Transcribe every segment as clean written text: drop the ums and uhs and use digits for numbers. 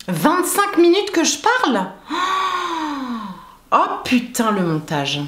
25 minutes que je parle? Oh putain, le montage.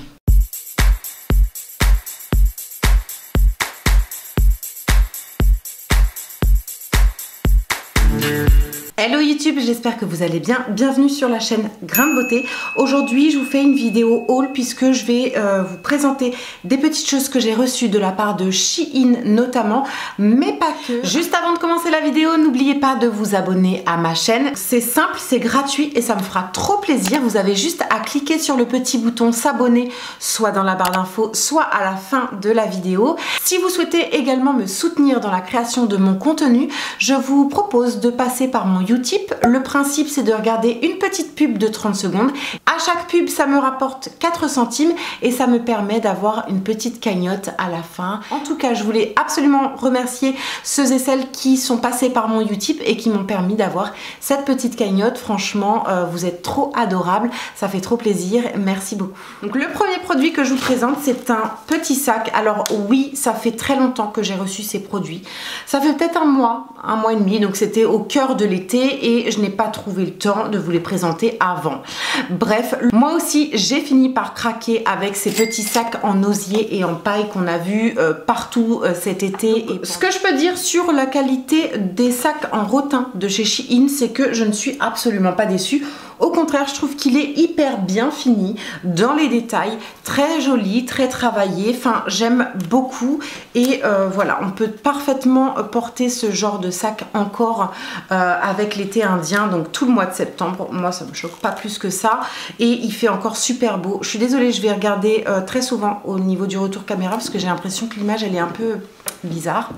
Hello YouTube, j'espère que vous allez bien. Bienvenue sur la chaîne Grain de Beauté. Aujourd'hui, je vous fais une vidéo haul puisque je vais vous présenter des petites choses que j'ai reçues de la part de Shein notamment, mais pas que. Juste avant de commencer la vidéo, n'oubliez pas de vous abonner à ma chaîne. C'est simple, c'est gratuit et ça me fera trop plaisir. Vous avez juste à cliquer sur le petit bouton s'abonner, soit dans la barre d'infos, soit à la fin de la vidéo. Si vous souhaitez également me soutenir dans la création de mon contenu, je vous propose de passer par mon Utip. Le principe, c'est de regarder une petite pub de 30 secondes. À chaque pub, ça me rapporte 4 centimes et ça me permet d'avoir une petite cagnotte à la fin. En tout cas, je voulais absolument remercier ceux et celles qui sont passés par mon Utip et qui m'ont permis d'avoir cette petite cagnotte. Franchement, vous êtes trop adorables. Ça fait trop plaisir. Merci beaucoup. Donc, le premier produit que je vous présente, c'est un petit sac. Alors oui, ça fait très longtemps que j'ai reçu ces produits. Ça fait peut-être un mois et demi. Donc, c'était au cœur de l'été et je n'ai pas trouvé le temps de vous les présenter avant. Bref, moi aussi j'ai fini par craquer avec ces petits sacs en osier et en paille qu'on a vu partout cet été. Et ce que je peux dire sur la qualité des sacs en rotin de chez Shein, c'est que je ne suis absolument pas déçue. Au contraire, je trouve qu'il est hyper bien fini dans les détails, très joli, très travaillé. Enfin, j'aime beaucoup et voilà, on peut parfaitement porter ce genre de sac encore avec l'été indien, donc tout le mois de septembre. Moi, ça me choque pas plus que ça et il fait encore super beau. Je suis désolée, je vais regarder très souvent au niveau du retour caméra parce que j'ai l'impression que l'image, elle est un peu bizarre.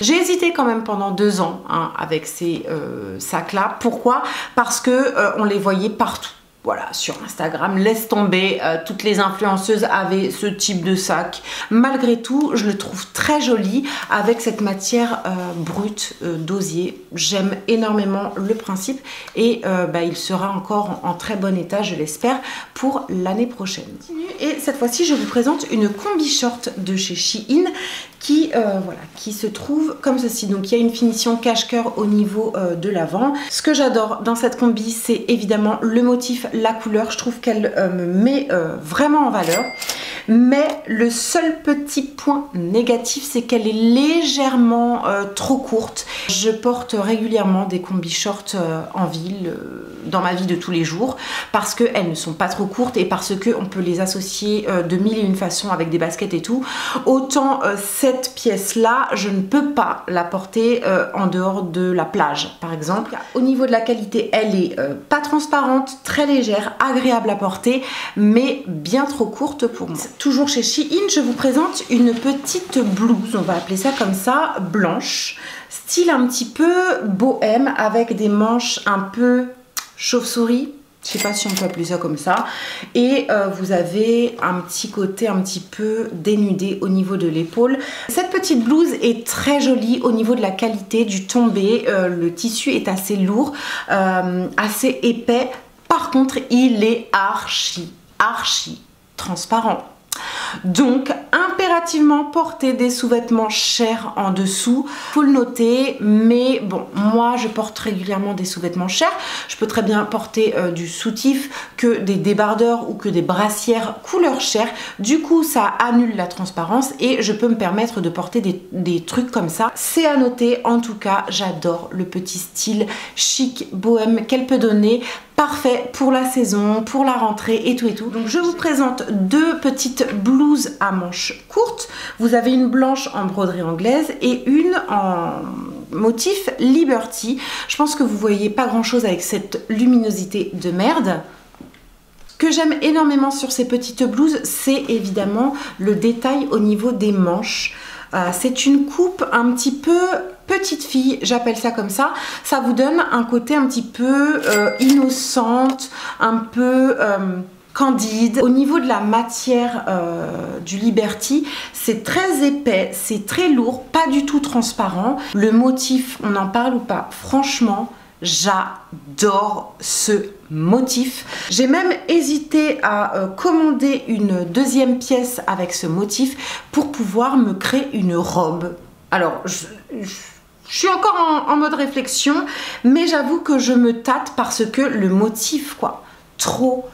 J'ai hésité quand même pendant 2 ans avec ces sacs-là. Pourquoi? Parce que on les voyait partout. Voilà, sur Instagram, laisse tomber, toutes les influenceuses avaient ce type de sac. Malgré tout, je le trouve très joli avec cette matière brute d'osier. J'aime énormément le principe et il sera encore en très bon état, je l'espère, pour l'année prochaine. Et cette fois-ci, je vous présente une combi short de chez Shein qui se trouve comme ceci. Donc il y a une finition cache-cœur au niveau de l'avant. Ce que j'adore dans cette combi, c'est évidemment le motif, la couleur. Je trouve qu'elle me met vraiment en valeur. Mais le seul petit point négatif, c'est qu'elle est légèrement trop courte. Je porte régulièrement des combi shorts en ville, dans ma vie de tous les jours, parce qu'elles ne sont pas trop courtes et parce qu'on peut les associer de mille et une façons avec des baskets et tout. Autant cette pièce-là, je ne peux pas la porter en dehors de la plage, par exemple. Au niveau de la qualité, elle est pas transparente, très légère, agréable à porter, mais bien trop courte pour moi. Toujours chez Shein, je vous présente une petite blouse, on va appeler ça comme ça, blanche, style un petit peu bohème, avec des manches un peu chauve-souris. Je sais pas si on peut appeler ça comme ça. Et vous avez un petit côté un petit peu dénudé au niveau de l'épaule. Cette petite blouse est très jolie au niveau de la qualité du tombé. Le tissu est assez lourd, assez épais. Par contre, il est archi transparent. Donc impérativement porter des sous-vêtements chers en dessous, faut le noter, mais bon, moi je porte régulièrement des sous-vêtements chers. Je peux très bien porter du soutif que des débardeurs ou que des brassières couleur chair. Du coup ça annule la transparence et je peux me permettre de porter des trucs comme ça. C'est à noter, en tout cas j'adore le petit style chic bohème qu'elle peut donner. Parfait pour la saison, pour la rentrée et tout et tout. Donc je vous présente 2 petites blouses à manches courtes. Vous avez une blanche en broderie anglaise et une en motif Liberty. Je pense que vous voyez pas grand chose avec cette luminosité de merde. Ce que j'aime énormément sur ces petites blouses, c'est évidemment le détail au niveau des manches. C'est une coupe un petit peu petite fille, j'appelle ça comme ça. Ça vous donne un côté un petit peu innocente, un peu candide. Au niveau de la matière du Liberty, c'est très épais, c'est très lourd, pas du tout transparent. Le motif, on en parle ou pas? Franchement, j'adore ce motif. J'ai même hésité à commander une deuxième pièce avec ce motif pour pouvoir me créer une robe. Alors, Je suis encore en mode réflexion, mais j'avoue que je me tâte parce que le motif, quoi, trop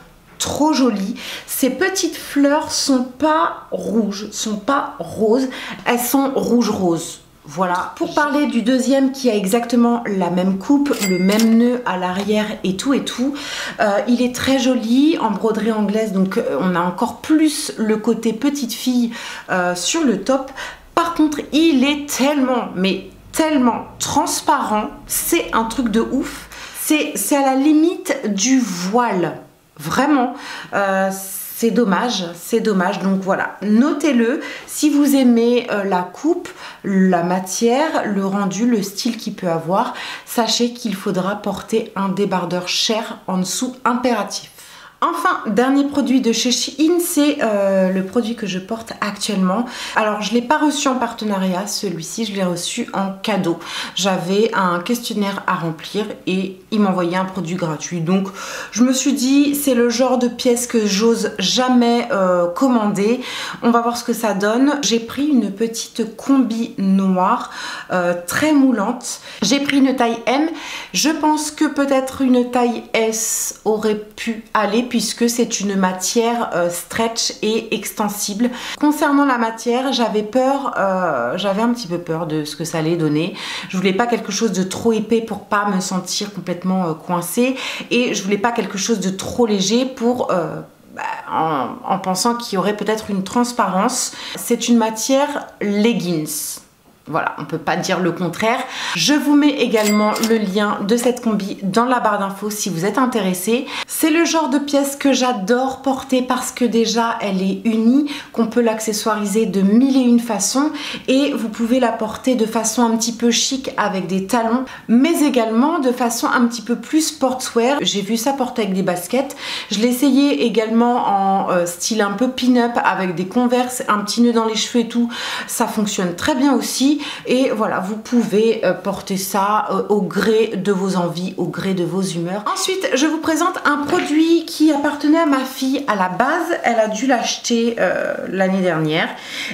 joli. Ces petites fleurs sont pas rouges, sont pas roses, elles sont rouge-rose. Voilà, pour parler du deuxième qui a exactement la même coupe, le même nœud à l'arrière et tout il est très joli en broderie anglaise, donc on a encore plus le côté petite fille sur le top. Par contre, il est tellement, mais tellement transparent, c'est un truc de ouf. C'est à la limite du voile, vraiment. C'est dommage, donc voilà, notez-le, si vous aimez la coupe, la matière, le rendu, le style qu'il peut avoir, sachez qu'il faudra porter un débardeur cher en dessous, impératif. Enfin, dernier produit de chez Shein, c'est le produit que je porte actuellement. Alors, je ne l'ai pas reçu en partenariat, celui-ci, je l'ai reçu en cadeau. J'avais un questionnaire à remplir et il m'envoyait un produit gratuit. Donc, je me suis dit, c'est le genre de pièce que j'ose jamais commander. On va voir ce que ça donne. J'ai pris une petite combi noire, très moulante. J'ai pris une taille M. Je pense que peut-être une taille S aurait pu aller, puisque c'est une matière stretch et extensible. Concernant la matière, j'avais un petit peu peur de ce que ça allait donner. Je voulais pas quelque chose de trop épais pour pas me sentir complètement coincée, et je voulais pas quelque chose de trop léger pour en pensant qu'il y aurait peut-être une transparence. C'est une matière leggings. Voilà, on ne peut pas dire le contraire. Je vous mets également le lien de cette combi dans la barre d'infos si vous êtes intéressé. C'est le genre de pièce que j'adore porter parce que déjà elle est unie, qu'on peut l'accessoiriser de mille et une façons, et vous pouvez la porter de façon un petit peu chic avec des talons, mais également de façon un petit peu plus sportswear. J'ai vu ça porter avec des baskets. Je l'ai essayé également en style un peu pin-up avec des Converse, un petit nœud dans les cheveux et tout. Ça fonctionne très bien aussi. Et voilà, vous pouvez porter ça au gré de vos envies, au gré de vos humeurs. Ensuite, je vous présente un produit qui appartenait à ma fille à la base. Elle a dû l'acheter l'année dernière.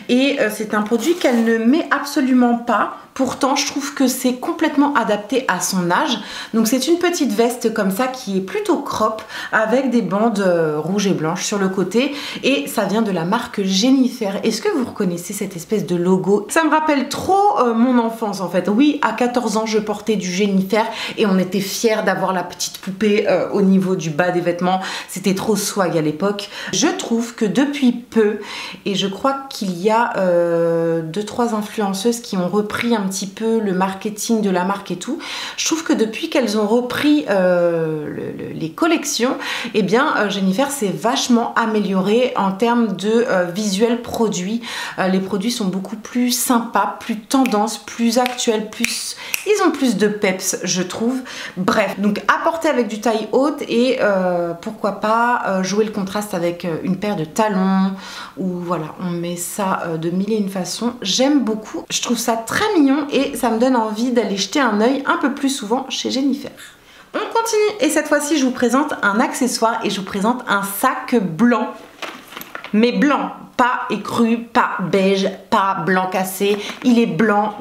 Et c'est un produit qu'elle ne met absolument pas. Pourtant, je trouve que c'est complètement adapté à son âge. Donc c'est une petite veste comme ça qui est plutôt crop avec des bandes rouges et blanches sur le côté. Et ça vient de la marque Jennifer. Est-ce que vous reconnaissez cette espèce de logo? Ça me rappelle trop mon enfance en fait. Oui, à 14 ans, je portais du Jennifer et on était fiers d'avoir la petite poupée au niveau du bas des vêtements. C'était trop swag à l'époque. Je trouve que depuis peu, et je crois qu'il y a 2-3 influenceuses qui ont repris un petit peu le marketing de la marque et tout. Je trouve que depuis qu'elles ont repris les collections, eh bien Jennifer s'est vachement améliorée en termes de visuel produit. Les produits sont beaucoup plus sympas, plus tendance, plus actuels, ils ont plus de peps, je trouve. Bref, donc à porter avec du taille haute et pourquoi pas jouer le contraste avec une paire de talons, ou voilà, on met ça de mille et une façons. J'aime beaucoup, je trouve ça très mignon et ça me donne envie d'aller jeter un œil un peu plus souvent chez Jennifer. On continue et cette fois-ci je vous présente un accessoire et je vous présente un sac blanc, mais blanc, pas écru, pas beige, pas blanc cassé, il est blanc.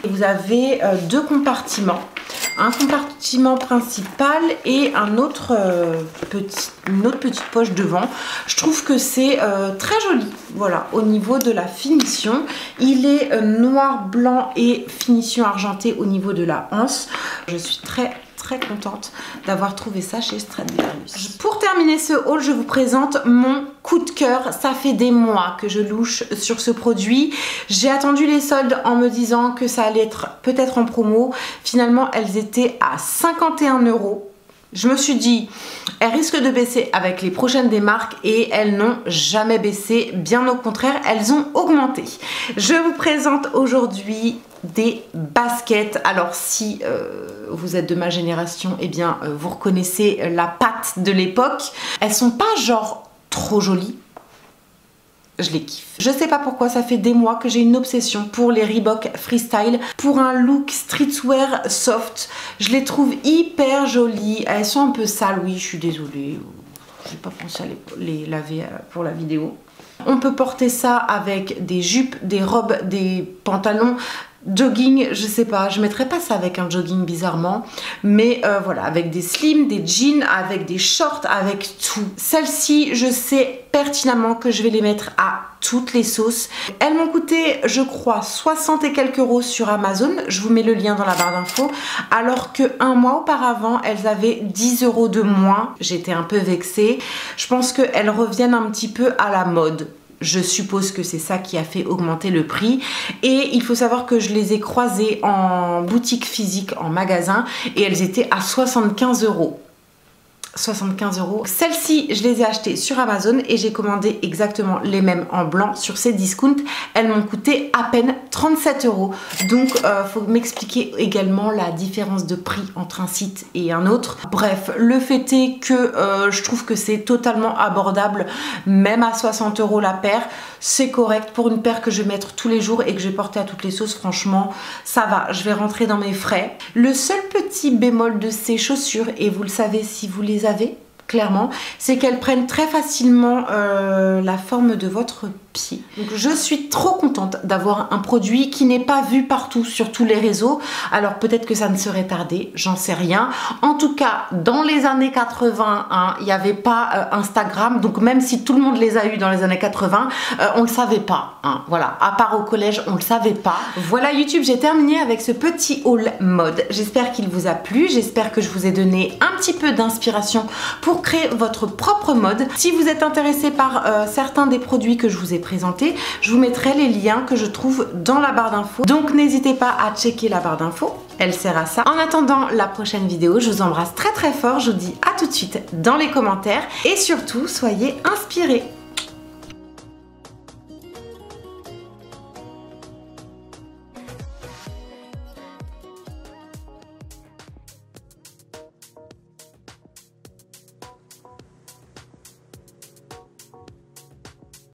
Et vous avez deux compartiments, un compartiment principal et une autre petite poche devant. Je trouve que c'est très joli, voilà, au niveau de la finition. Il est noir, blanc et finition argentée au niveau de la anse. Je suis très contente d'avoir trouvé ça chez Stradivarius. Pour terminer ce haul, je vous présente mon coup de cœur. Ça fait des mois que je louche sur ce produit. J'ai attendu les soldes en me disant que ça allait être peut-être en promo. Finalement, elles étaient à 51 €. Je me suis dit, elles risquent de baisser avec les prochaines des marques et elles n'ont jamais baissé. Bien au contraire, elles ont augmenté. Je vous présente aujourd'hui des baskets. Alors si vous êtes de ma génération, eh bien vous reconnaissez la patte de l'époque. Elles sont pas genre trop jolies. Je les kiffe. Je sais pas pourquoi, ça fait des mois que j'ai une obsession pour les Reebok Freestyle, pour un look streetwear soft. Je les trouve hyper jolies. Elles sont un peu sales, oui, je suis désolée. J'ai pas pensé à les laver pour la vidéo. On peut porter ça avec des jupes, des robes, des pantalons, jogging, je sais pas, je mettrais pas ça avec un jogging bizarrement, mais voilà, avec des slims, des jeans, avec des shorts, avec tout. Celles-ci, je sais pertinemment que je vais les mettre à toutes les sauces. Elles m'ont coûté, je crois, 60 et quelques euros sur Amazon. Je vous mets le lien dans la barre d'infos. Alors que un mois auparavant, elles avaient 10 euros de moins. J'étais un peu vexée. Je pense qu'elles reviennent un petit peu à la mode. Je suppose que c'est ça qui a fait augmenter le prix. Et il faut savoir que je les ai croisées en boutique physique, en magasin, et elles étaient à 75 euros. 75 euros. Celles-ci, je les ai achetées sur Amazon et j'ai commandé exactement les mêmes en blanc sur ces discounts. Elles m'ont coûté à peine 37 euros. Donc, faut m'expliquer également la différence de prix entre un site et un autre. Bref, le fait est que je trouve que c'est totalement abordable, même à 60 euros la paire. C'est correct pour une paire que je vais mettre tous les jours et que je vais porter à toutes les sauces. Franchement, ça va. Je vais rentrer dans mes frais. Le seul petit bémol de ces chaussures, et vous le savez si vous les avez clairement, c'est qu'elles prennent très facilement la forme de votre pied. Donc je suis trop contente d'avoir un produit qui n'est pas vu partout sur tous les réseaux. Alors peut-être que ça ne serait tardé, j'en sais rien. En tout cas, dans les années 80, hein, il n'y avait pas Instagram, donc même si tout le monde les a eu dans les années 80, on le savait pas. Hein, voilà, à part au collège, on le savait pas. Voilà YouTube, j'ai terminé avec ce petit haul mode. J'espère qu'il vous a plu, j'espère que je vous ai donné un petit peu d'inspiration pour créer votre propre mode. Si vous êtes intéressé par certains des produits que je vous ai présentés, je vous mettrai les liens que je trouve dans la barre d'infos. Donc n'hésitez pas à checker la barre d'infos, elle sert à ça. En attendant la prochaine vidéo, je vous embrasse très très fort, je vous dis à tout de suite dans les commentaires et surtout soyez inspirés.